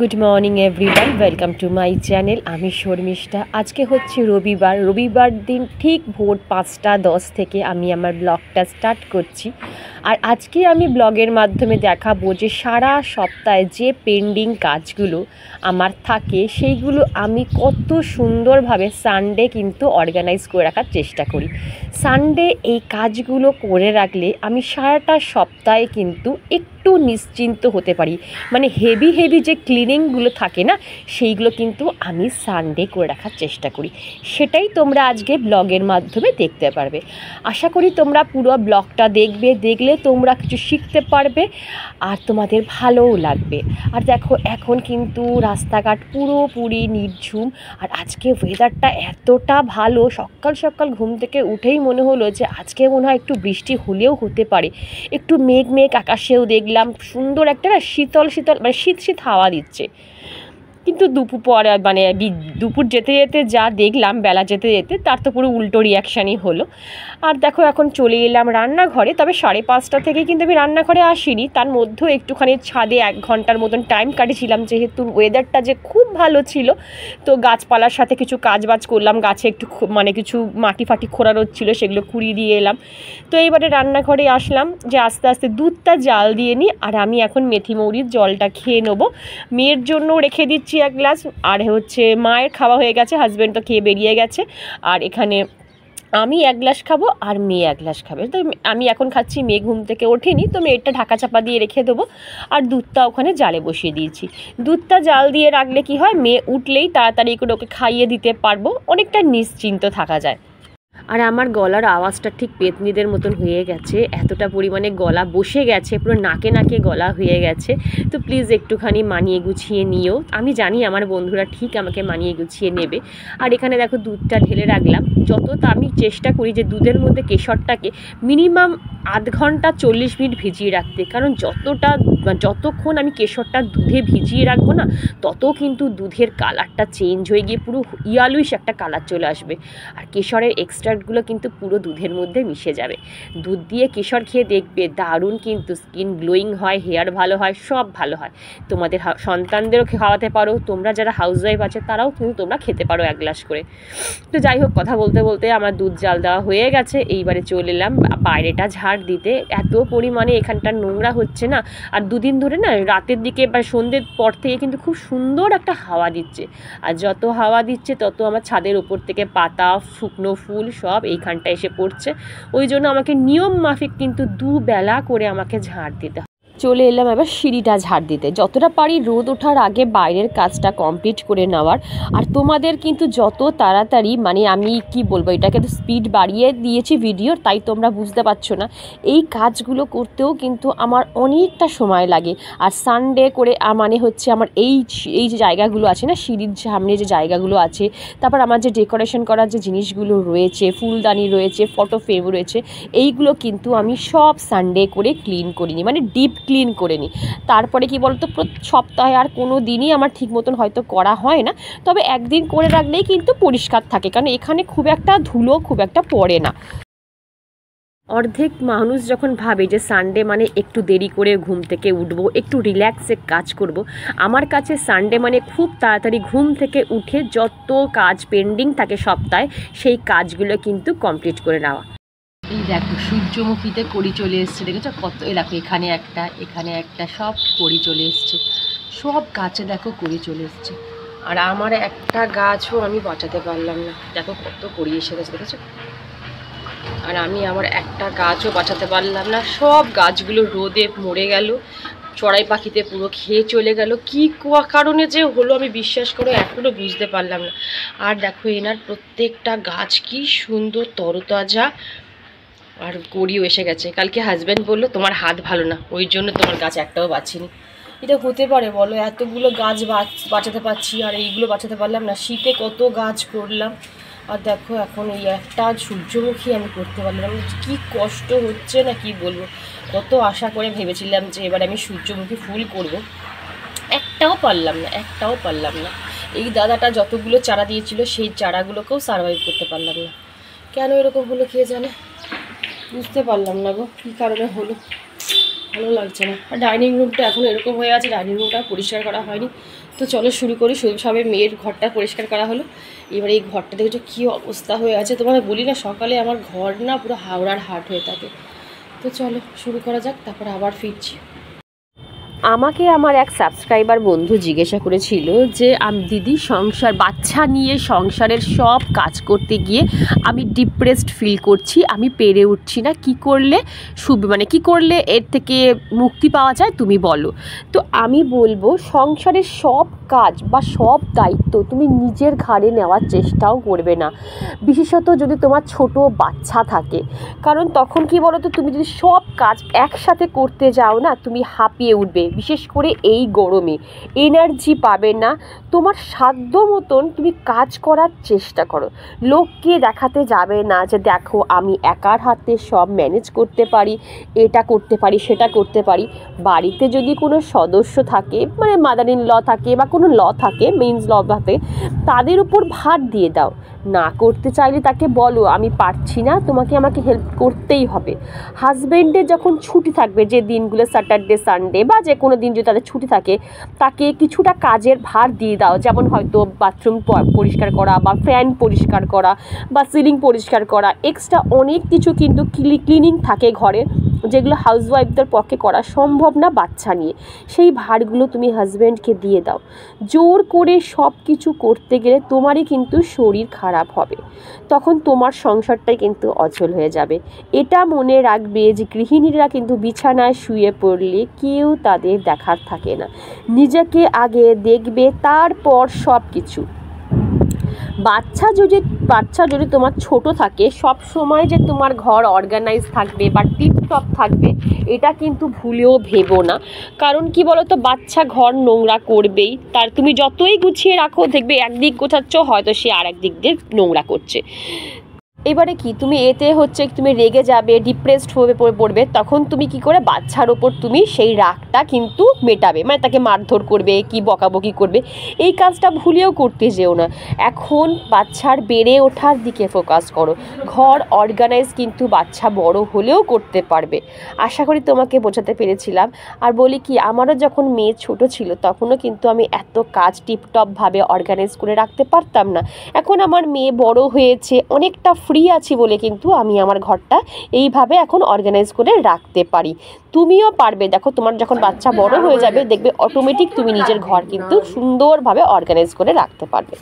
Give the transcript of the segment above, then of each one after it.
Good morning everyone, welcome to my channel. আমি শর্মিষ্ঠা। আজকে হচ্ছে রবিবার দিন ঠিক ভোর 5:10 থেকে আমি আমার ব্লগটা স্টার্ট করছি। আর আজকে আমি ব্লগের মাধ্যমে দেখাবো যে সারা সপ্তাহে যে পেন্ডিং কাজগুলো আমার থাকে সেইগুলো আমি কত সুন্দরভাবে সানডে কিন্তু অর্গানাইজ করে রাখার চেষ্টা করি। সানডে এই কাজগুলো করে রাখলে আমি সারাটা সপ্তাহে কিন্তু একটু নিশ্চিন্ত হতে পারি। মানে হেভি যে ক্লিনিংগুলো থাকে না, সেইগুলো কিন্তু আমি সানডে করে রাখার চেষ্টা করি। সেটাই তোমরা আজকে ব্লগের মাধ্যমে দেখতে পারবে। আশা করি তোমরা পুরো ব্লগটা দেখলে তোমরা কিছু শিখতে পারবে আর তোমাদের ভালোও লাগবে। আর দেখো, এখন কিন্তু রাস্তাঘাট পুরোপুরি নির্ঝুম। আর আজকে ওয়েদারটা এতটা ভালো, সকাল ঘুম থেকে উঠেই মনে হলো যে আজকে মনে হয় একটু বৃষ্টি হলেও হতে পারে। একটু মেঘ আকাশেও দেখলাম, সুন্দর একটা না শীতল মানে শীত হাওয়া দিচ্ছে। কিন্তু দুপুর যেতে যা দেখলাম, বেলা যেতে তার তো পুরো উল্টো রিয়াকশানই হলো। আর দেখো, এখন চলে এলাম রান্নাঘরে। তবে 5:30 থেকে কিন্তু আমি রান্নাঘরে আসিনি, তার মধ্যেও একটুখানি ছাদে 1 ঘন্টার মতন টাইম কাটিয়েছিলাম, যেহেতু ওয়েদারটা যে খুব ভালো ছিল। তো গাছপালার সাথে কিছু কাজবাজ করলাম, গাছে একটু কিছু মাটি ফাটি খোঁড়ানো ছিল, সেগুলো কুড়িয়ে দিয়ে এলাম। তো এইবারে রান্নাঘরে আসলাম যে আস্তে দুধটা জাল দিয়ে নিই। আর আমি এখন মেথি মৌরির জলটা খেয়ে নেবো। মেয়ের জন্য রেখে দিচ্ছি 1 গ্লাস। আর হচ্ছে মায়ের খাওয়া হয়ে গেছে, হাজব্যান্ড তো খেয়ে বেরিয়ে গেছে। আর এখানে আমি 1 গ্লাস খাবো আর মেয়ে 1 গ্লাস খাবে। তো আমি এখন খাচ্ছি, মেয়ে ঘুম থেকে ওঠেনি, তো মেয়েরটা ঢাকা চাপা দিয়ে রেখে দেবো। আর দুধটা ওখানে জালে বসিয়ে দিয়েছি। দুধটা জাল দিয়ে রাখলে কি হয়, মেয়ে উঠলেই তাড়াতাড়ি করে ওকে খাইয়ে দিতে পারবো, অনেকটা নিশ্চিন্ত থাকা যায়। আর আমার গলার আওয়াজটা ঠিক পেতনিদের মতন হয়ে গেছে, এতটা পরিমাণে গলা বসে গেছে, পুরো নাকে গলা হয়ে গেছে। তো প্লিজ একটুখানি মানিয়ে গুছিয়ে নিও। আমি জানি আমার বন্ধুরা ঠিক আমাকে মানিয়ে গুছিয়ে নেবে। আর এখানে দেখো, দুধটা ঢেলে রাখলাম। আমি চেষ্টা করি যে দুধের মধ্যে কেশরটাকে মিনিমাম আধ ঘন্টা 40 মিনিট ভিজিয়ে রাখতে। কারণ যতক্ষণ আমি কেশরটা দুধে ভিজিয়ে রাখবো না, তত কিন্তু দুধের কালারটা চেঞ্জ হয়ে গিয়ে পুরো ইয়ালুইশ একটা কালার চলে আসবে। আর কেশরের এক্সট্রাক্টগুলো কিন্তু পুরো দুধের মধ্যে মিশে যাবে। দুধ দিয়ে কেশর খেয়ে দেখবে, দারুণ কিন্তু স্কিন গ্লোয়িং হয়, হেয়ার ভালো হয়, সব ভালো হয়। তোমাদের সন্তানদেরও খাওয়াতে পারো, তোমরা যারা হাউসওয়াইফ আছে তারাও কিন্তু তোমরা খেতে পারো 1 গ্লাস করে। তো যাই হোক, কথা বলতে আমার দুধ জাল দেওয়া হয়ে গেছে। এইবারে চলে এলাম বাইরেটা ঝাড় দিতে। এত পরিমাণে এখানটা নোংরা হচ্ছে না। আর দুদিন ধরে না, রাতের দিকে বা সন্ধ্যের পর থেকে কিন্তু খুব সুন্দর একটা হাওয়া দিচ্ছে। আর যত হাওয়া দিচ্ছে তত আমার ছাদের ওপর থেকে পাতা, শুকনো ফুল সব এইখানটা এসে পড়ছে। ওই জন্য আমাকে নিয়ম মাফিক কিন্তু 2 বেলা করে আমাকে ঝাড় দিতে হয়। চলে এলাম এবার সিঁড়িটা ঝাড় দিতে। যতটা পারি রোদ ওঠার আগে বাইরের কাজটা কমপ্লিট করে নেওয়ার। আর তোমাদের কিন্তু যত তাড়াতাড়ি, আমি কি বলবো, এটাকে তো স্পিড বাড়িয়ে দিয়েছি ভিডিওর, তাই তোমরা বুঝতে পারছো না। এই কাজগুলো করতেও কিন্তু আমার অনেকটা সময় লাগে। আর সানডে করে হচ্ছে আমার এই যে জায়গাগুলো আছে না, সিঁড়ির সামনে যে জায়গাগুলো আছে, তারপর আমার যে ডেকোরেশন করার যে জিনিসগুলো রয়েছে, ফুলদানি রয়েছে, ফটো ফ্রেম রয়েছে, এইগুলো কিন্তু আমি সব সানডে করে ক্লিন করিনি, ডিপ ক্লিন করে নিই। তারপরে কি বলতো, সপ্তাহে আর কোনো দিনই আমার ঠিক মতন হয়তো করা হয় না। তবে একদিন করে রাখলেই কিন্তু পরিষ্কার থাকে, কারণ এখানে খুব একটা ধুলো খুব একটা পড়ে না। অর্ধেক মানুষ যখন ভাবে যে সানডে একটু দেরি করে ঘুম থেকে উঠবো, একটু রিল্যাক্সে কাজ করব, আমার কাছে সানডে খুব তাড়াতাড়ি ঘুম থেকে উঠে যত কাজ পেন্ডিং থাকে সপ্তাহে, সেই কাজগুলো কিন্তু কমপ্লিট করে নেওয়া। এই দেখো, সূর্যমুখীতে কড়ি চলে এসছে, দেখেছো কত? এই দেখো, এখানে একটা সব কড়ি চলে এসছে, সব গাছে দেখো কড়ি চলে এসছে। আর আমার একটা গাছও আমি বাঁচাতে পারলাম না, দেখো কত কড়ি এসে গেছে, দেখেছো? আর আমি আমার একটা গাছও বাঁচাতে পারলাম না, সব গাছগুলো রোদে মরে গেল, চড়াই পাখিতে পুরো খেয়ে চলে গেল। কী কারণে যে হলো আমি বিশ্বাস করো এখনও বুঝতে পারলাম না। আর দেখো, এনার প্রত্যেকটা গাছ কি সুন্দর তরতাজা, আর কড়িও এসে গেছে। কালকে হাজব্যান্ড বললো তোমার হাত ভালো না, ওই জন্য তোমার গাছ একটাও বাঁচিনি। এটা হতে পারে বলো? এতগুলো গাছ বাঁচাতে পারছি আর এইগুলো বাঁচাতে পারলাম না। শীতে কত গাছ করলাম, আর দেখো এখন এই একটা সূর্যমুখী আমি করতে পারলাম। কি কষ্ট হচ্ছে না কি বলবো। কত আশা করে ভেবেছিলাম যে এবার আমি সূর্যমুখী ফুল করব, একটাও পারলাম না। এই দাদাটা যতগুলো চারা দিয়েছিল সেই চারাগুলোকেও সারভাইভ করতে পারলাম না। কেন এরকম হলো কে জানে, বুঝতে পারলাম না গো, কী কারণে হলো। ভালো লাগছে না। আর ডাইনিং রুমটা এখন এরকম হয়ে আছে, ডাইনিং রুমটা পরিষ্কার করা হয়নি। তো চলো শুরু করি। সবে মেয়ের ঘরটা পরিষ্কার করা হলো। এবার এই ঘরটা দেখেছো কী অবস্থা হয়ে আছে, তোমার বলি না সকালে আমার ঘর না পুরো হাওড়ার হাট হয়ে থাকে। তো চলো শুরু করা যাক, তারপর আবার ফিরছি। আমাকে আমার এক সাবস্ক্রাইবার বন্ধু জিজ্ঞাসা করেছিল যে দিদি বাচ্চা নিয়ে সংসারের সব কাজ করতে গিয়ে আমি ডিপ্রেসড ফিল করছি, আমি পেরে উঠছি না, কি করলে কি করলে এর থেকে মুক্তি পাওয়া যায় তুমি বলো। তো আমি বলবো সংসারের সব কাজ বা সব দায়িত্ব তুমি নিজের ঘাড়ে নেওয়ার চেষ্টাও করবে না, বিশেষত যদি তোমার ছোট বাচ্চা থাকে। কারণ তখন কি বলো তো, তুমি যদি সব কাজ একসাথে করতে যাও না, তুমি হাঁপিয়ে উঠবে। বিশেষ করে এই গরমে এনার্জি পাবে না। তোমার সাধ্য মতন তুমি কাজ করার চেষ্টা করো। লোককে দেখাতে যাবে না যে দেখো আমি একার হাতে সব ম্যানেজ করতে পারি, এটা করতে পারি, সেটা করতে পারি। বাড়িতে যদি কোনো সদস্য থাকে, মানে মাদার ইন ল থাকে বা কোনো ল থাকে, মেইনস ল থাকে, তাদের উপর ভার দিয়ে দাও। না করতে চাইলে তাকে বলো আমি পারছি না, আমাকে হেল্প করতেই হবে। হাজব্যান্ডের যখন ছুটি থাকবে, যে দিনগুলো স্যাটারডে সানডে বা যে কোনো দিন যদি তাদের ছুটি থাকে, তাকে কিছুটা কাজের ভার দিয়ে দাও। যেমন হয়তো বাথরুম পরিষ্কার করা বা ফ্যান পরিষ্কার করা বা সিলিং পরিষ্কার করা, এক্সট্রা অনেক কিছু কিন্তু ক্লিনিং থাকে ঘরে, যেগুলো হাউসওয়াইফদের পক্ষে করা সম্ভব না বাচ্চা নিয়ে। সেই ভারগুলো তুমি হাজব্যান্ডকে দিয়ে দাও। জোর করে সব কিছু করতে গেলে তোমারই কিন্তু শরীর খারাপ হবে, তখন তোমার সংসারটাই কিন্তু অচল হয়ে যাবে। এটা মনে রাখবে যে গৃহিণীরা কিন্তু বিছানায় শুয়ে পড়লে কেউ তাদের দেখার থাকে না, নিজেকে আগে দেখবে, তারপর সব কিছু। বাচ্চা যদি তোমার ছোট থাকে, সব সময় যে তোমার ঘর অর্গানাইজ থাকবে বা টিপটপ থাকবে, এটা কিন্তু ভুলেও ভেবো না। কারণ কি বলো তো, বাচ্চা ঘর নোংরা করবেই। তার তুমি যতই গুছিয়ে রাখো, দেখবে একদিক গোছাচ্ছ, হয়তো সে আর একদিক দিয়ে নোংরা করছে। এবারে কি তুমি তুমি রেগে যাবে, ডিপ্রেসড হয়ে পড়বে, তখন তুমি কি করে বাচ্চার ওপর তুমি সেই রাগটা কিন্তু মেটাবে, মানে তাকে মারধর করবে কি বকাবকি করবে। এই কাজটা ভুলেও করতে যেও না। এখন বাচ্চার বেড়ে ওঠার দিকে ফোকাস করো। ঘর অর্গানাইজ কিন্তু বাচ্চা বড় হলেও করতে পারবে। আশা করি তোমাকে বোঝাতে পেরেছিলাম। আর বলি কি, আমারও যখন মেয়ে ছোট ছিল, তখনও কিন্তু আমি এত কাজ টিপটপভাবে অর্গানাইজ করে রাখতে পারতাম না। এখন আমার মেয়ে বড় হয়েছে, অনেকটা ফ্রি আছি বলে কিন্তু আমি আমার ঘরটা এইভাবে এখন অর্গানাইজ করে রাখতে পারি। তুমিও পারবে। দেখো তোমার যখন বাচ্চা বড় হয়ে যাবে, দেখবে অটোমেটিক তুমি নিজের ঘর কিন্তু সুন্দরভাবে অর্গানাইজ করে রাখতে পারবে।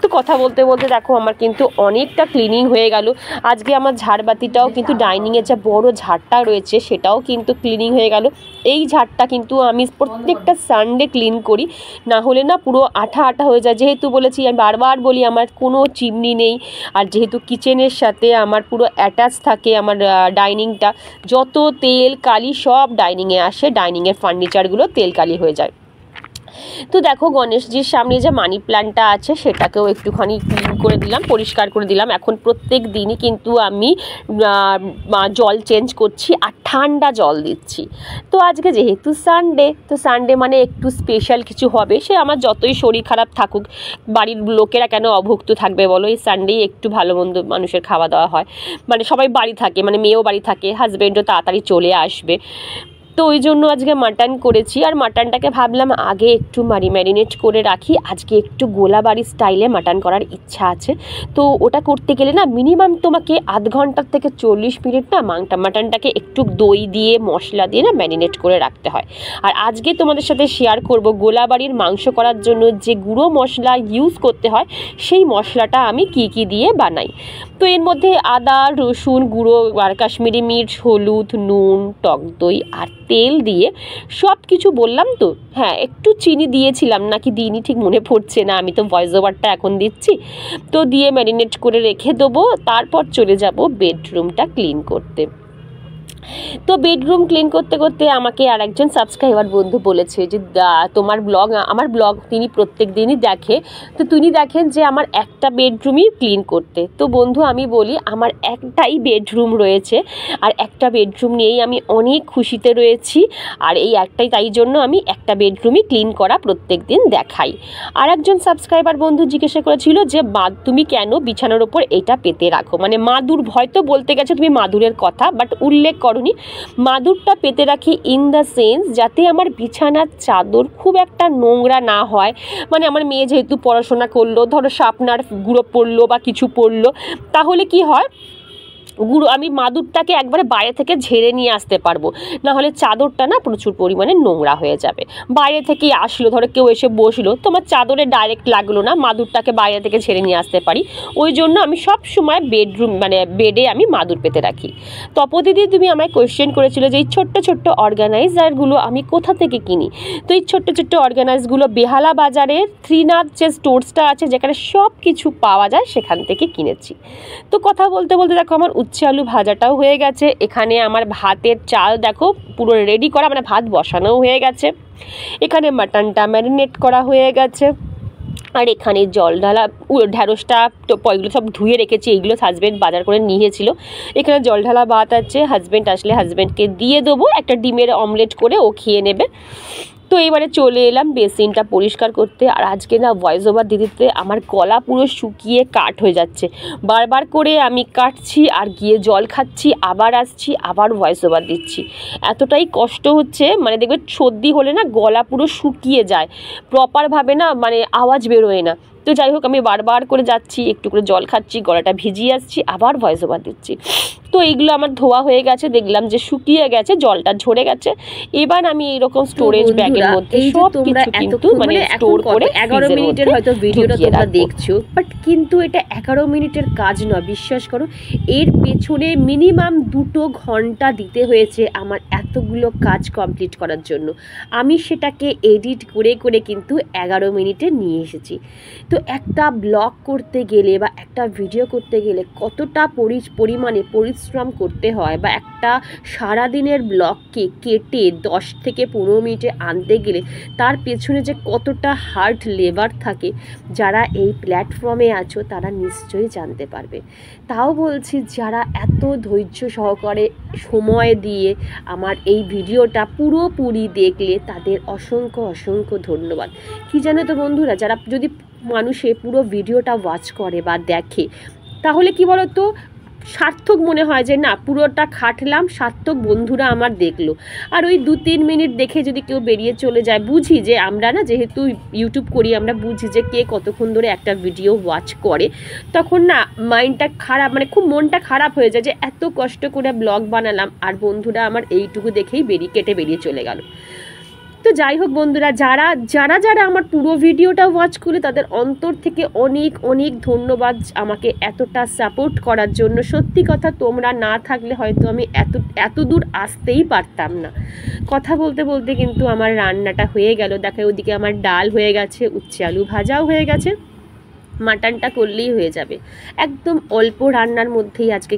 তো কথা বলতে বলতে দেখো আমার কিন্তু অনেকটা ক্লিনিং হয়ে গেল। আজকে আমার ঝাড়বাতিটাও কিন্তু, ডাইনিংয়ের যে বড় ঝাড়টা রয়েছে সেটাও কিন্তু ক্লিনিং হয়ে গেল। এই ঝাড়টা কিন্তু আমি প্রত্যেকটা সানডে ক্লিন করি, না হলে না পুরো আঠা আঠা হয়ে যায়। যেহেতু বলেছি, আমি বারবার বলি আমার কোনো চিমনি নেই, আর যেহেতু কিচেনের সাথে আমার পুরো অ্যাটাচ থাকে আমার ডাইনিংটা, যত তেল কালি সব ডাইনিংয়ে আসে, ডাইনিংয়ের ফার্নিচারগুলো তেল কালি হয়ে যায়। তো দেখো গণেশজির সামনে যে মানি প্ল্যান্টটা আছে সেটাকেও একটুখানি ক্লিন করে দিলাম, পরিষ্কার করে দিলাম। এখন প্রত্যেক দিনই কিন্তু আমি জল চেঞ্জ করছি আর ঠান্ডা জল দিচ্ছি। তো আজকে যেহেতু সানডে, তো সানডে মানে একটু স্পেশাল কিছু হবে। সে আমার যতই শরীর খারাপ থাকুক, বাড়ির লোকেরা কেন অভুক্ত থাকবে বলো? এই সানডেই একটু ভালো মন্দ মানুষের খাওয়া দাওয়া হয়, মানে সবাই বাড়ি থাকে, মানে মেয়েও বাড়ি থাকে, হাজব্যান্ডও তাড়াতাড়ি চলে আসবে। তো ওই জন্য আজকে মাটন করেছি। আর মাটনটাকে ভাবলাম আগে একটু ম্যারিনেট করে রাখি। আজকে একটু গোলাবাড়ি স্টাইলে মাটন করার ইচ্ছা আছে। তো ওটা করতে গেলে না মিনিমাম তোমাকে আধ ঘন্টার থেকে 40 মিনিট না মাটনটাকে একটু দই দিয়ে মশলা দিয়ে না ম্যারিনেট করে রাখতে হয়। আর আজকে তোমাদের সাথে শেয়ার করব গোলাবাড়ির মাংস করার জন্য যে গুঁড়ো মশলা ইউজ করতে হয়, সেই মশলাটা আমি কি দিয়ে বানাই। তো এর মধ্যে আদা, রসুন গুঁড়ো, আর কাশ্মীরি মির্চ, হলুদ, নুন, টক দই আর তেল দিয়ে সব কিছু বললাম। তো হ্যাঁ, একটু চিনি দিয়েছিলাম নাকি দিইনি ঠিক মনে পড়ছে না, আমি তো ভয়েস ওভারটা এখন দিচ্ছি। তো দিয়ে ম্যারিনেট করে রেখে দেবো। তারপর চলে যাব বেডরুমটা ক্লিন করতে। তো বেডরুম ক্লিন করতে করতে আমাকে আর একজন সাবস্ক্রাইবার বন্ধু বলেছে যে আমার ব্লগ তিনি প্রত্যেক দিনই দেখে, তো তিনি দেখেন যে আমার একটা বেডরুমই ক্লিন করতে। তো বন্ধু আমি বলি, আমার একটাই বেডরুম রয়েছে, আর একটা বেডরুম নিয়েই আমি অনেক খুশিতে রয়েছি। আর এই একটাই, তাই জন্য আমি একটা বেডরুমই ক্লিন করা প্রত্যেক দিন দেখাই। আর একজন সাবস্ক্রাইবার বন্ধু জিজ্ঞাসা করেছিল যে তুমি কেন বিছানার ওপর এটা পেতে রাখো, মানে মাদুর, হয়তো বলতে গেছে তুমি মাদুরের কথা, বাট উল্লেখ করো করনি, মাদুরটা পেতে রাখি ইন দ্য সেন্স যাতে আমার বিছানার চাদর খুব একটা নোংরা না হয়। মানে আমার মেয়ে যেহেতু পড়াশোনা করলো, ধরো শার্পনার গুঁড়ো পড়লো বা কিছু পড়লো, তাহলে কি হয়, আমি মাদুরটাকে একবারে বাইরে থেকে ঝেড়ে নিয়ে আসতে পারবো, না হলে চাদরটা না প্রচুর পরিমাণে নোংরা হয়ে যাবে। বাইরে থেকেই আসলো, ধরো কেউ এসে বসলো, তোমার চাদরে ডাইরেক্ট লাগলো না, মাদুরটাকে বাইরে থেকে ঝেড়ে নিয়ে আসতে পারি। ওই জন্য আমি সব সময় বেডে আমি মাদুর পেতে রাখি। তপদিদি তুমি আমায় কোয়েশ্চেন করেছিল যে এই ছোট্ট ছোট্ট অর্গানাইজারগুলো আমি কোথা থেকে কিনি। তো এই ছোট্ট ছোট্ট অর্গানাইজগুলো বেহালা বাজারের ত্রিনাথ যে স্টোর্সটা আছে, যেখানে সব কিছু পাওয়া যায়, সেখান থেকে কিনেছি। তো কথা বলতে বলতে দেখো আমার উচ্ছে আলু ভাজাটাও হয়ে গেছে। এখানে আমার ভাতের চাল দেখো পুরো রেডি করা, মানে ভাত বসানোও হয়ে গেছে। এখানে মাটনটা ম্যারিনেট করা হয়ে গেছে। আর এখানে জল ঢালা ঢ্যাঁড়সটা এগুলো সব ধুয়ে রেখেছি, এইগুলো হাজব্যান্ড বাজার করে নিয়েছিল। এখানে জল ঢালা ভাত আছে, হাজব্যান্ড আসলে হাজব্যান্ডকে দিয়ে দেবো, একটা ডিমের অমলেট করে ও খেয়ে নেবে। তো এবারে চলে এলাম বেসিনটা পরিষ্কার করতে। আর আজকে না ভয়েস ওভার দিতে আমার গলা পুরো শুকিয়ে কাঠ হয়ে যাচ্ছে, বারবার করে আমি কাটছি আর গিয়ে জল খাচ্ছি, আবার আসছি, আবার ভয়েস ওভার দিচ্ছি। এতটাই কষ্ট হচ্ছে, মানে দেখবে সর্দি হলে না গলা পুরো শুকিয়ে যায়, প্রপারভাবে না মানে আওয়াজ বেরোয় না। তো যাই হোক, আমি বারবার করে যাচ্ছি, একটু করে জল খাচ্ছি, গলাটা ভিজিয়ে আসছি, আবার ভয়েস ওভার দিচ্ছি। তো এইগুলো আমার ধোয়া হয়ে গেছে, দেখলাম যে শুকিয়ে গেছে, জলটা ঝরে গেছে। এবার আমি এরকম স্টোরেজ ব্যাগের মধ্যে সব কিছু কিন্তু মানে স্টোর করে 11 মিনিটের হয়তো ভিডিওটা তোমরা দেখছো, বাট কিন্তু এটা 11 মিনিটের কাজ নয়, বিশ্বাস করো। এর পেছনে মিনিমাম 2 ঘন্টা দিতে হয়েছে আমার এতগুলো কাজ কমপ্লিট করার জন্য। আমি সেটাকে এডিট করে করে কিন্তু 11 মিনিটে নিয়ে এসেছি। তো একটা ব্লগ করতে গেলে বা একটা ভিডিও করতে গেলে কতটা পরিমাণে পরিশ্রম করতে হয়, বা একটা সারাদিনের ব্লগকে কেটে 10 থেকে 15 মিনিটে আনতে গেলে তার পেছনে যে কতটা হার্ড লেবার থাকে, যারা এই প্ল্যাটফর্মে আছো তারা নিশ্চয়ই জানতে পারবে। তাও বলছি, যারা এত ধৈর্য সহকারে সময় দিয়ে আমার এই ভিডিওটা পুরোপুরি দেখলে তাদের অসংখ্য অসংখ্য ধন্যবাদ। কি জানো তো বন্ধুরা, যারা যদি মানুষে পুরো ভিডিওটা ওয়াচ করে বা দেখে, তাহলে কি বলো তো, সার্থক মনে হয় যে না পুরোটা খাটলাম, সার্থক, বন্ধুরা আমার দেখলো। আর ওই 2-3 মিনিট দেখে যদি কেউ বেরিয়ে চলে যায়, বুঝি যে আমরা না যেহেতু ইউটিউব করি, আমরা বুঝি যে কে কতক্ষণ ধরে একটা ভিডিও ওয়াচ করে, তখন না মাইন্ডটা খারাপ, মানে খুব মনটা খারাপ হয়ে যায় যে এত কষ্ট করে ব্লগ বানালাম আর বন্ধুরা আমার এইটুকু দেখেই কেটে বেরিয়ে চলে গেল। তো যাই হোক বন্ধুরা, যারা যারা যারা আমার পুরো ভিডিওটা ওয়াচ করে, তাদের অন্তর থেকে অনেক অনেক ধন্যবাদ আমাকে এতটা সাপোর্ট করার জন্য। সত্যি কথা, তোমরা না থাকলে হয়তো আমি এত দূর আসতেই পারতাম না। কথা বলতে বলতে কিন্তু আমার রান্নাটা হয়ে গেল। দেখো ওদিকে আমার ডাল হয়ে গেছে, উচ্ছে আলু ভাজাও হয়ে গেছে, মাটনটা করলেই হয়ে যাবে। একদম অল্প রান্নার মধ্যেই আজকে।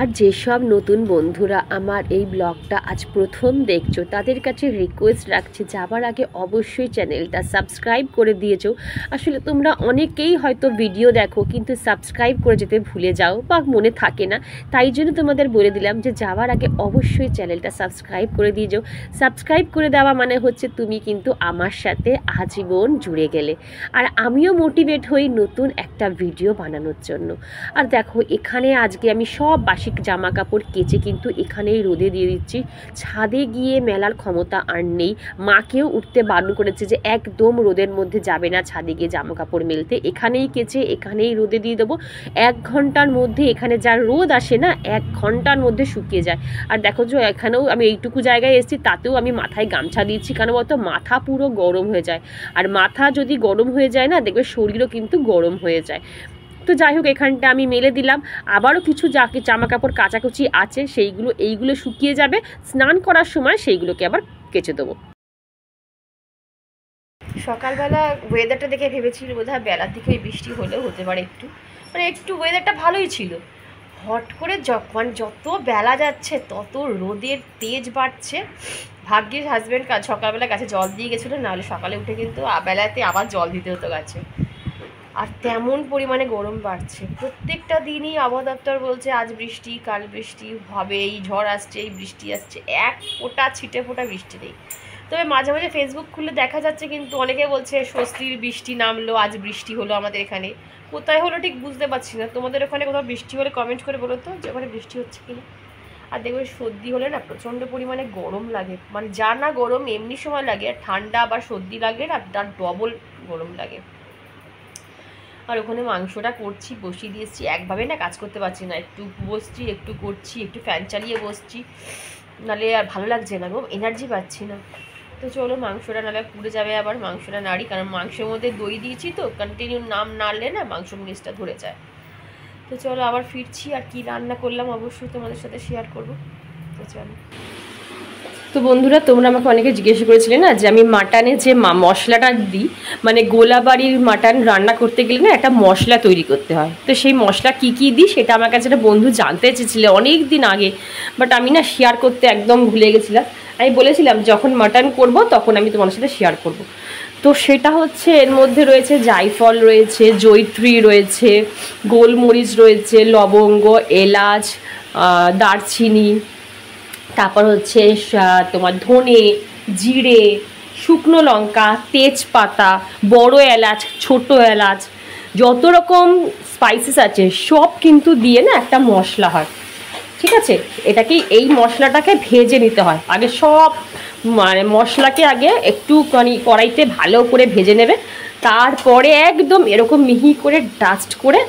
আর যেসব নতুন বন্ধুরা আমার এই ব্লগটা আজ প্রথম দেখছো, তাদের কাছে রিকোয়েস্ট রাখছি, যাবার আগে অবশ্যই চ্যানেলটা সাবস্ক্রাইব করে দিয়েছো। আসলে তোমরা অনেকেই হয়তো ভিডিও দেখো কিন্তু সাবস্ক্রাইব করে যেতে ভুলে যাও বা মনে থাকে না, তাই জন্য তোমাদের বলে দিলাম যে যাওয়ার আগে অবশ্যই চ্যানেলটা সাবস্ক্রাইব করে দিয়েছো। সাবস্ক্রাইব করে দেওয়া মানে হচ্ছে তুমি কিন্তু আমার সাথে আজীবন জুড়ে গেলে, আর আমিও মোটিভেট হই নতুন একটা ভিডিও বানানোর জন্য। আর দেখো এখানে আজকে আমি সব বাসি জামা কাপড় কেচে কিন্তু এখানেই রোদে দিয়ে দিচ্ছি। ছাদে গিয়ে মেলার ক্ষমতা আর নেই, মাকেও উঠতে বারণ করেছে যে একদম রোদের মধ্যে যাবে না ছাদে গিয়ে জামা কাপড় মেলতে, এখানেই কেচে এখানেই রোদে দিয়ে দেবো। 1 ঘন্টার মধ্যে এখানে যা রোদ আসে না, 1 ঘন্টার মধ্যে শুকিয়ে যায়। আর দেখো যে এখানেও আমি এইটুকু জায়গায় এসেছি, তাতেও আমি মাথায় গামছা দিচ্ছি, কেন বলতো মাথা পুরো গরম হয়ে যায়। আর মাথা যদি গরম হয়ে যায় না, দেখবে শরীরও কিন্তু গরম হয়ে যায়। তো যাই হোক, এখানটা আমি মেলে দিলাম। আবারও কিছু জামা কাপড় কাচাকুচি আছে, এইগুলো শুকিয়ে যাবে, স্নান করার সময় সেইগুলোকে আবার কেচে দেবো। সকালবেলা ওয়েদারটা দেখে ভেবেছিল বোধহয় বেলার দিকে বৃষ্টি হলেও হতে পারে, একটু ওয়েদারটা ভালোই ছিল। হট করে যত বেলা যাচ্ছে তত রোদের তেজ বাড়ছে। ভাগ্যিস হাজব্যান্ড সকালবেলা গাছে জল দিয়ে গেছিলো, নাহলে সকালে উঠে কিন্তু বেলাতে আবার জল দিতে হতো গাছে। আর তেমন পরিমাণে গরম বাড়ছে। প্রত্যেকটা দিনই আবহাওয়া দপ্তর বলছে আজ বৃষ্টি, কাল বৃষ্টি হবে, এই ঝড় আসছে, এই বৃষ্টি আসছে, এক ফোঁটা ছিটে ফোঁটা বৃষ্টি নেই। তবে মাঝে মাঝে ফেসবুক খুলে দেখা যাচ্ছে কিন্তু অনেকে বলছে স্বস্তির বৃষ্টি নামলো, আজ বৃষ্টি হলো আমাদের এখানে। কোথায় হলো ঠিক বুঝতে পারছি না। তোমাদের ওখানে কোথাও বৃষ্টি হলে কমেন্ট করে বলো তো যে ওখানে বৃষ্টি হচ্ছে কিনা। আর দেখবে সর্দি হলে না প্রচণ্ড পরিমাণে গরম লাগে, মানে যা না গরম এমনি সময় লাগে, আর ঠান্ডা আবার সর্দি লাগলে না তার ডবল গরম লাগে। আর ওখানে মাংসটা করছি, বসিয়ে দিয়েছি, একভাবে না কাজ করতে পারছি না, একটু বসছি একটু করছি, একটু ফ্যান চালিয়ে বসছি, নাহলে আর ভালো লাগছে না গো, এনার্জি পাচ্ছি না। তো চলো মাংসটা নাহলে পুড়ে যাবে, আবার মাংসটা নাড়ি, কারণ মাংসের মধ্যে দই দিয়েছি তো কন্টিনিউ নাড়লে না মাংস মরিচটা ধরে যায়। তো চলো আবার ফিরছি, আর কি রান্না করলাম অবশ্যই তোমাদের সাথে শেয়ার করবো। তো চলো। তো বন্ধুরা, তোমরা আমাকে অনেকে জিজ্ঞেস করেছিলে না যে আমি মাটনে যে মশলাটা দিই, মানে গোলাবাড়ির মাটন রান্না করতে গেলে না একটা মশলা তৈরি করতে হয়, তো সেই মশলা কি কি দিই সেটা আমার কাছে একটা বন্ধু জানতে চেয়েছিল অনেক দিন আগে, বাট আমি না শেয়ার করতে একদম ভুলে গেছিলাম। আমি বলেছিলাম যখন মাটন করব তখন আমি তোমার সাথে শেয়ার করব। তো সেটা হচ্ছে এর মধ্যে রয়েছে জায়ফল রয়েছে, জয়িত্রী রয়েছে, গোলমরিচ রয়েছে, লবঙ্গ, এলাচ, দারচিনি, তারপর হচ্ছে তোমার ধনে, জিরে, শুকনো লঙ্কা, তেজপাতা, বড় এলাচ, ছোট এলাচ, যত রকম স্পাইসেস আছে সব কিন্তু দিয়ে না একটা মশলা হয়, ঠিক আছে। এটাকে এই মশলাটাকে ভেজে নিতে হয় আগে, সব মানে মশলাকে আগে একটুখানি কড়াইতে ভালো করে ভেজে নেবে, তারপরে একদম এরকম মিহি করে ডাস্ট করে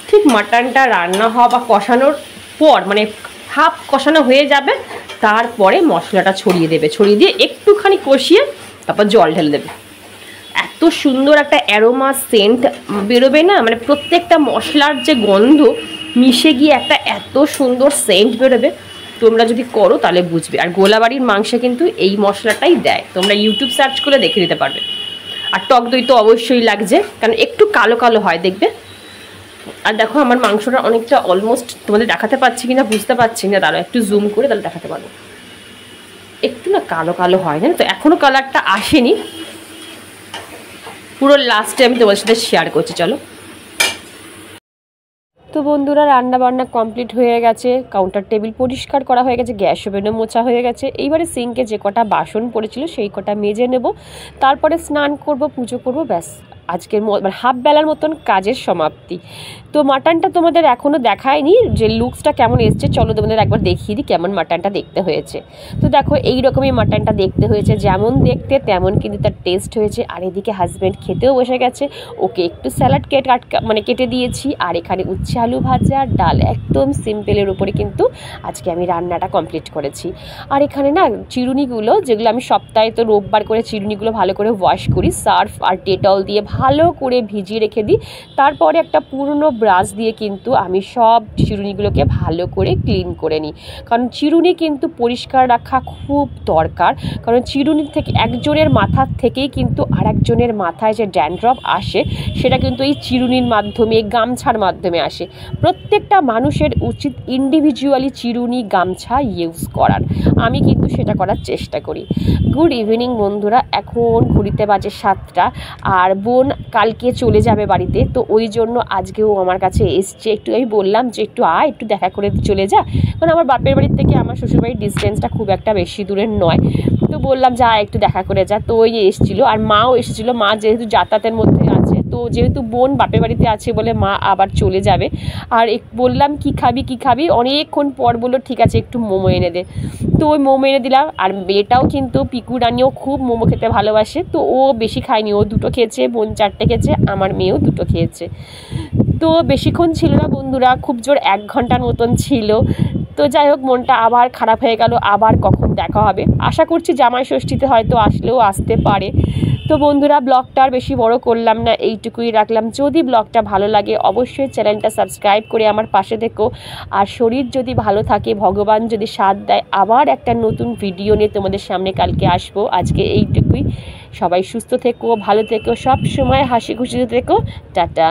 ঠিক মাটনটা রান্না হওয়া বা কষানোর পর, মানে হাফ কষানো হয়ে যাবে, তারপরে মশলাটা ছড়িয়ে দেবে, ছড়িয়ে দিয়ে একটুখানি কষিয়ে তারপর জল ঢেলে দেবে। এত সুন্দর একটা অ্যারোমা সেন্ট বেরোবে না, মানে প্রত্যেকটা মশলার যে গন্ধ মিশে গিয়ে একটা এত সুন্দর সেন্ট বেরোবে, তোমরা যদি করো তাহলে বুঝবে। আর গোলাবাড়ির মাংসে কিন্তু এই মশলাটাই দেয়, তোমরা ইউটিউব সার্চ করে দেখে নিতে পারবে। আর টক দই তো অবশ্যই লাগছে, কারণ একটু কালো কালো হয় দেখবে। আর দেখো আমার মাংসটা অনেকটা অলমোস্ট, তোমাদের দেখাতে পাচ্ছি কিনা বুঝতে পারছি না, তাহলে একটু জুম করে তাহলে দেখাতে পারবো, একটু না কালো কালো হয়, জানো তো, এখনও কালারটা আসেনি, পুরো লাস্টে আমি তোমাদের সাথে শেয়ার করছি। চলো। তো বন্ধুরা, রান্না বান্না কমপ্লিট হয়ে গেছে, কাউন্টার টেবিল পরিষ্কার করা হয়ে গেছে, গ্যাস ওভেনও মোছা হয়ে গেছে, এইবারে সিঙ্কে যে কটা বাসন পড়েছিল সেই কটা মেজে নেব, তারপরে স্নান করব, পুজো করব, ব্যাস আজকের মানে হাফ বেলার মতন কাজের সমাপ্তি। তো মাটনটা তোমাদের এখনও দেখায়নি যে লুকসটা কেমন এসছে, চলো তোমাদের একবার দেখিয়ে দিই কেমন মাটনটা দেখতে হয়েছে। তো দেখো এই রকমই মাটনটা দেখতে হয়েছে, যেমন দেখতে তেমন কিন্তু তার টেস্ট হয়েছে। আর এদিকে হাজব্যান্ড খেতেও বসে গেছে, ওকে একটু স্যালাড কেটে দিয়েছি, আর এখানে উচ্ছে আলু ভাজা, ডাল, একদম সিম্পলের উপরে কিন্তু আজকে আমি রান্নাটা কমপ্লিট করেছি। আর এখানে না চিরুনিগুলো, যেগুলো আমি সপ্তাহে তো রোববার করে চিরুনিগুলো ভালো করে ওয়াশ করি, সার্ফ আর ডেটল দিয়ে ভালো করে ভিজিয়ে রেখে দিই, তারপরে একটা পুরনো ব্রাশ দিয়ে কিন্তু আমি সব চিরুনিগুলোকে ভালো করে ক্লিন করে নিই, কারণ চিরুনি কিন্তু পরিষ্কার রাখা খুব দরকার, কারণ চিরুনি থেকে একজনের মাথার থেকেই কিন্তু আরেকজনের মাথায় যে ড্যান্ড্রফ আসে সেটা কিন্তু এই চিরুনির মাধ্যমে, গামছার মাধ্যমে আসে। প্রত্যেকটা মানুষের উচিত ইন্ডিভিজুয়ালি চিরুনি গামছা ইউজ করার, আমি কিন্তু সেটা করার চেষ্টা করি। গুড ইভিনিং বন্ধুরা, এখন ঘড়িতে বাজে 7টা, আর বোন কালকে চলে যাবে বাড়িতে, তো ওই জন্য আজকেও আমার কাছে এসছে, একটু আমি বললাম যে একটু একটু দেখা করে চলে যা, কারণ আমার বাপের বাড়ির থেকে আমার শ্বশুরবাড়ির ডিস্টেন্সটা খুব একটা বেশি দূরের নয়, তো বললাম যা একটু দেখা করে যা। তো ওই এসেছিলো, আর মাও এসেছিলো, মা যেহেতু যাতায়াতের মধ্যে আছে, তো যেহেতু বোন বাপের বাড়িতে আছে বলে মা আবার চলে যাবে। আর বললাম কি খাবি, অনেকক্ষণ পর বললো ঠিক আছে একটু মোমো এনে দে, তো ওই মোমো এনে দিলাম। আর মেয়েটাও কিন্তু, পিকু রানিও খুব মোমো খেতে ভালোবাসে, তো ও বেশি খায়নি, ও 2টো খেয়েছে, বোন 4টে খেয়েছে, আমার মেয়েও 2টো খেয়েছে। তো বেশিক্ষণ ছিল না বন্ধুরা, খুব জোর 1 ঘন্টার মতন ছিল। তো যাই হোক, মনটা আবার খারাপ হয়ে গেল, আবার কখন দেখা হবে, আশা করছি জামাই ষষ্ঠীতে হয়তো আসলেও আসতে পারে। তো বন্ধুরা, ব্লগটা আর বেশি বড় করলাম না, এইটুকুই রাখলাম। যদি ব্লগটা ভালো লাগে অবশ্যই চ্যানেলটা সাবস্ক্রাইব করে আমার পাশে থেকো, আর শরীর যদি ভালো থাকে, ভগবান যদি সাথ দেয়, আবার একটা নতুন ভিডিও নিয়ে তোমাদের সামনে কালকে আসবো। আজকে এইটুকুই, সবাই সুস্থ থেকো, ভালো থেকো, সব সময় হাসি খুশিতে থেকো, টাটা।